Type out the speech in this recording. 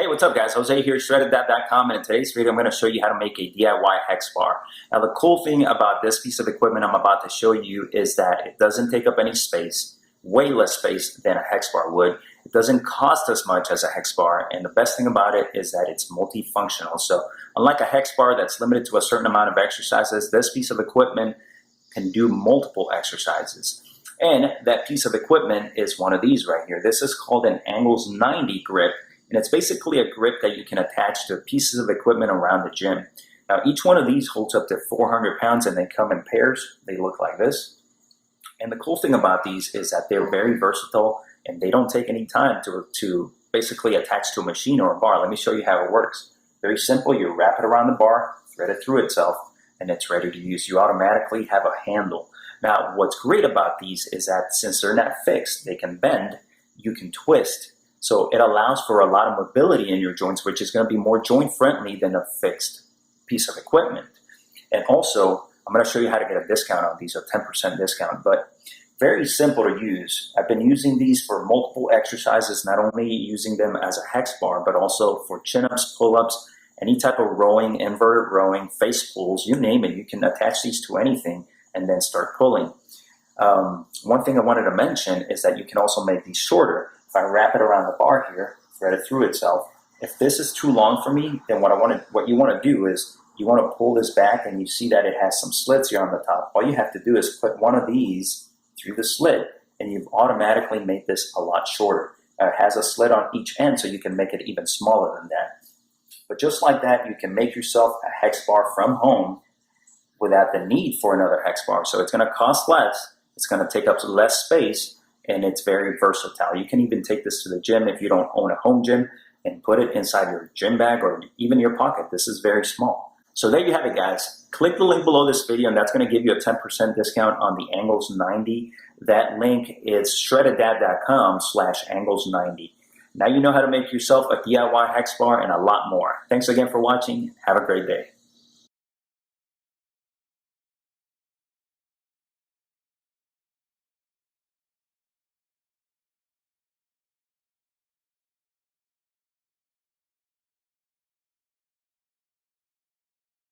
Hey, what's up guys? Jose here, shreddeddat.com, and in today's video I'm going to show you how to make a DIY hex bar. Now the cool thing about this piece of equipment I'm about to show you is that it doesn't take up any space, way less space than a hex bar would. It doesn't cost as much as a hex bar, and the best thing about it is that it's multifunctional. So unlike a hex bar that's limited to a certain amount of exercises, this piece of equipment can do multiple exercises. And that piece of equipment is one of these right here. This is called an Angles90 grip. And it's basically a grip that you can attach to pieces of equipment around the gym. Now, each one of these holds up to 400 pounds and they come in pairs. They look like this. And the cool thing about these is that they're very versatile and they don't take any time to basically attach to a machine or a bar. Let me show you how it works. Very simple. You wrap it around the bar, thread it through itself, and it's ready to use. You automatically have a handle. Now, what's great about these is that since they're not fixed, they can bend, you can twist. So it allows for a lot of mobility in your joints, which is going to be more joint friendly than a fixed piece of equipment. And also, I'm going to show you how to get a discount on these, a 10% discount, but very simple to use. I've been using these for multiple exercises, not only using them as a hex bar, but also for chin-ups, pull-ups, any type of rowing, inverted rowing, face pulls, you name it. You can attach these to anything and then start pulling. One thing I wanted to mention is that you can also make these shorter. If I wrap it around the bar here, thread it through itself, if this is too long for me, then what you want to do is you want to pull this back, and you see that it has some slits here on the top. All you have to do is put one of these through the slit, and you've automatically made this a lot shorter. It has a slit on each end, so you can make it even smaller than that. But just like that, you can make yourself a hex bar from home without the need for another hex bar. So it's going to cost less, it's going to take up less space, and it's very versatile. You can even take this to the gym if you don't own a home gym and put it inside your gym bag or even your pocket. This is very small. So there you have it, guys. Click the link below this video and that's going to give you a 10% discount on the Angles90. That link is shreddeddat.com/Angles90. Now you know how to make yourself a DIY hex bar and a lot more. Thanks again for watching. Have a great day.